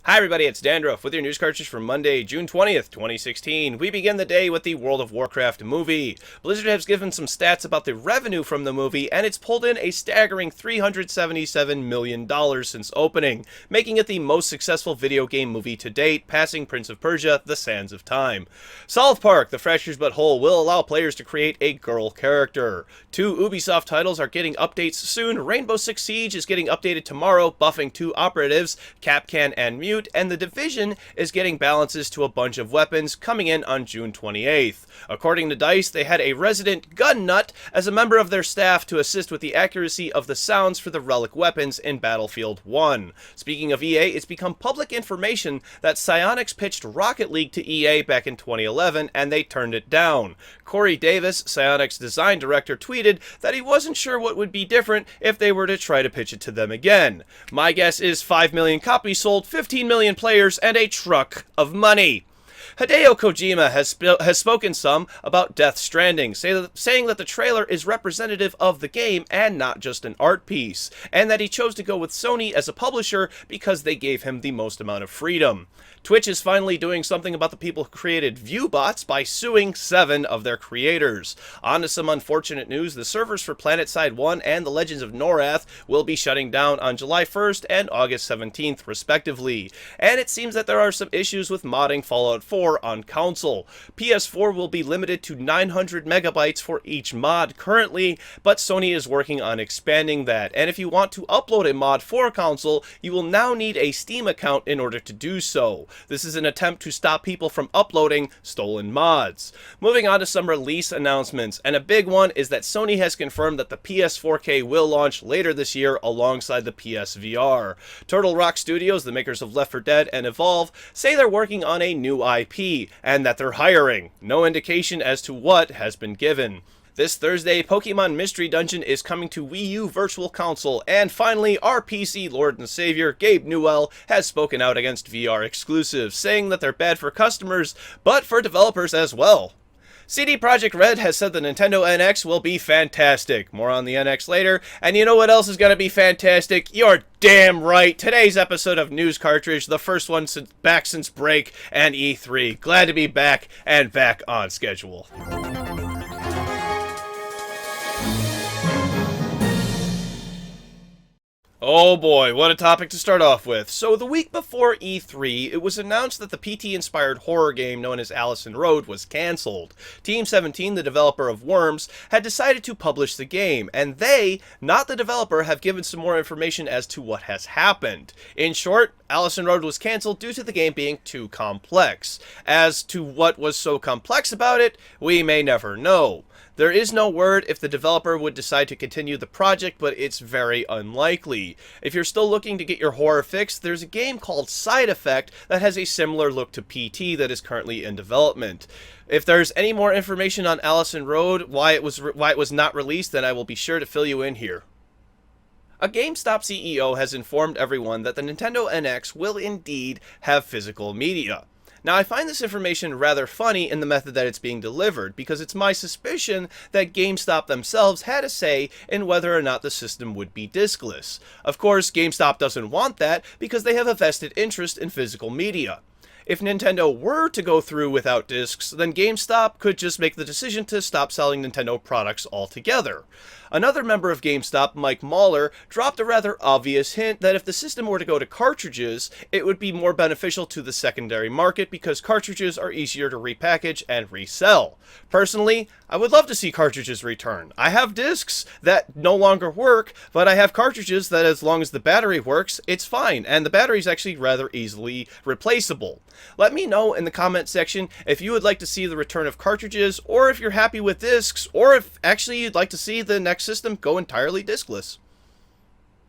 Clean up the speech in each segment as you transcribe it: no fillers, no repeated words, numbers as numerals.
Hi everybody, it's Dandruff with your news cartridge for Monday, June 20th, 2016. We begin the day with the World of Warcraft movie. Blizzard has given some stats about the revenue from the movie, and it's pulled in a staggering $377 million since opening, making it the most successful video game movie to date, passing Prince of Persia: The Sands of Time. South Park: The Fractures But Whole will allow players to create a girl character. 2 Ubisoft titles are getting updates soon. Rainbow Six Siege is getting updated tomorrow, buffing 2 operatives, Capcan and Mute, and The Division is getting balances to a bunch of weapons coming in on June 28th. According to DICE, they had a resident gun nut as a member of their staff to assist with the accuracy of the sounds for the relic weapons in Battlefield 1. Speaking of EA, it's become public information that Psyonix pitched Rocket League to EA back in 2011, and they turned it down. Corey Davis, Psyonix design director, tweeted that he wasn't sure what would be different if they were to try to pitch it to them again. My guess is 5 million copies sold, 15 million players, and a truck of money. Hideo Kojima has spoken some about Death Stranding, saying that the trailer is representative of the game and not just an art piece, and that he chose to go with Sony as a publisher because they gave him the most amount of freedom. Twitch is finally doing something about the people who created ViewBots by suing 7 of their creators. On to some unfortunate news: the servers for PlanetSide 1 and The Legends of Norath will be shutting down on July 1st and August 17th, respectively. And it seems that there are some issues with modding Fallout 4 on console. PS4 will be limited to 900 megabytes for each mod currently, but Sony is working on expanding that. And if you want to upload a mod for console, you will now need a Steam account in order to do so. This is an attempt to stop people from uploading stolen mods. Moving on to some release announcements, and a big one is that Sony has confirmed that the PS4K will launch later this year alongside the PSVR. Turtle Rock Studios, the makers of Left 4 Dead and Evolve, say they're working on a new IP, and that they're hiring. No indication as to what has been given. This Thursday, Pokemon Mystery Dungeon is coming to Wii U Virtual Console, and finally, our PC Lord and Savior, Gabe Newell, has spoken out against VR exclusives, saying that they're bad for customers, but for developers as well. CD Projekt Red has said the Nintendo NX will be fantastic. More on the NX later. And you know what else is going to be fantastic? You're damn right. Today's episode of News Cartridge, the first one back since break and E3. Glad to be back and back on schedule. Oh boy, what a topic to start off with. So the week before E3, it was announced that the PT-inspired horror game known as Allison Road was cancelled. Team 17, the developer of Worms, had decided to publish the game, and they, not the developer, have given some more information as to what has happened. In short, Allison Road was cancelled due to the game being too complex. As to what was so complex about it, we may never know. There is no word if the developer would decide to continue the project, but it's very unlikely. If you're still looking to get your horror fix, there's a game called Side Effect that has a similar look to PT that is currently in development. If there's any more information on Allison Road, why it was not released, then I will be sure to fill you in here. A GameStop CEO has informed everyone that the Nintendo NX will indeed have physical media. Now, I find this information rather funny in the method that it's being delivered, because it's my suspicion that GameStop themselves had a say in whether or not the system would be diskless. Of course, GameStop doesn't want that because they have a vested interest in physical media. If Nintendo were to go through without discs, then GameStop could just make the decision to stop selling Nintendo products altogether. Another member of GameStop, Mike Mahler, dropped a rather obvious hint that if the system were to go to cartridges, it would be more beneficial to the secondary market because cartridges are easier to repackage and resell. Personally, I would love to see cartridges return. I have discs that no longer work, but I have cartridges that as long as the battery works, it's fine, and the battery is actually rather easily replaceable. Let me know in the comment section if you would like to see the return of cartridges, or if you're happy with discs, or if actually you'd like to see the next system go entirely diskless.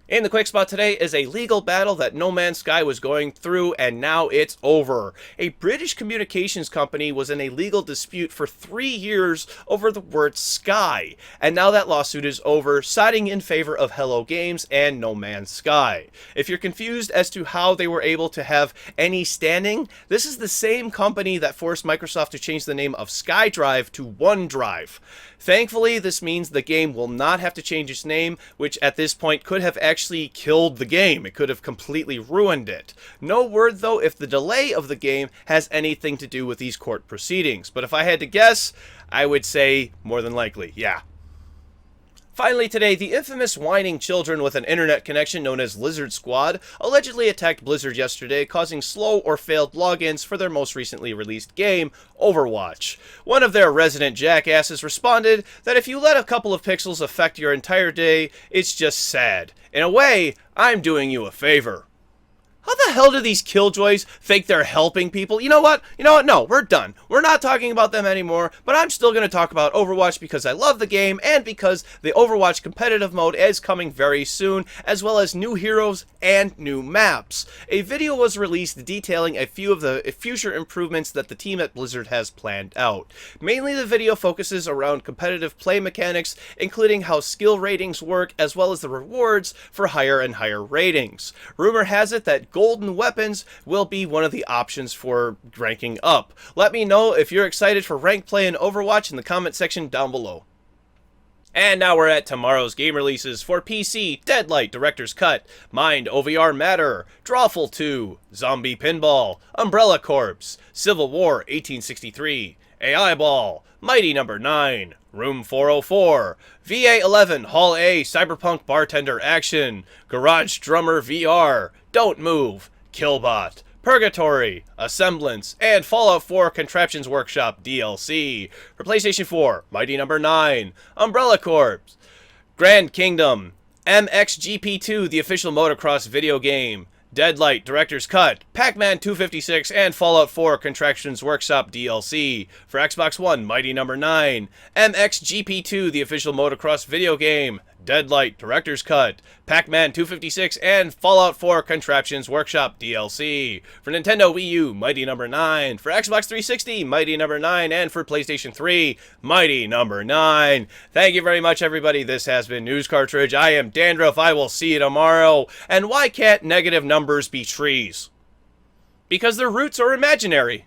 In the quick spot today is a legal battle that No Man's Sky was going through, and now it's over. A British communications company was in a legal dispute for 3 years over the word Sky, and now that lawsuit is over, siding in favor of Hello Games and No Man's Sky. If you're confused as to how they were able to have any standing, this is the same company that forced Microsoft to change the name of SkyDrive to OneDrive. Thankfully, this means the game will not have to change its name, which at this point could have actually actually killed the game. It could have completely ruined it. No word, though, if the delay of the game has anything to do with these court proceedings. But if I had to guess, I would say more than likely, yeah. Finally today, the infamous whining children with an internet connection known as Lizard Squad allegedly attacked Blizzard yesterday, causing slow or failed logins for their most recently released game, Overwatch. One of their resident jackasses responded that if you let a couple of pixels affect your entire day, it's just sad. In a way, I'm doing you a favor. How the hell do these killjoys think they're helping people? You know what? No, we're done. We're not talking about them anymore, but I'm still going to talk about Overwatch because I love the game and because the Overwatch Competitive mode is coming very soon, as well as new heroes and new maps. A video was released detailing a few of the future improvements that the team at Blizzard has planned out. Mainly the video focuses around competitive play mechanics, including how skill ratings work, as well as the rewards for higher and higher ratings. Rumor has it that golden weapons will be one of the options for ranking up. Let me know if you're excited for rank play in Overwatch in the comment section down below. And now we're at tomorrow's game releases for PC: Deadlight Director's Cut, Mind OVR Matter, Drawful 2, Zombie Pinball, Umbrella Corps, Civil War 1863, AI Ball, Mighty No. 9, Room 404, VA11 Hall A Cyberpunk Bartender Action, Garage Drummer VR, Don't Move, Killbot, Purgatory, A Semblance, and Fallout 4 Contraptions Workshop DLC. For PlayStation 4, Mighty No. 9, Umbrella Corps, Grand Kingdom, MXGP2 the official motocross video game, Deadlight Director's Cut, Pac-Man 256, and Fallout 4 Contraptions Workshop DLC. For Xbox One, Mighty No. 9, MXGP2 the official motocross video game, Deadlight Director's Cut, Pac-Man 256, and Fallout 4 Contraptions Workshop DLC. For Nintendo Wii U, Mighty No. 9. For Xbox 360, Mighty No. 9. And for PlayStation 3, Mighty No. 9. Thank you very much, everybody. This has been News Cartridge. I am Dandruff. I will see you tomorrow. And why can't negative numbers be trees? Because their roots are imaginary.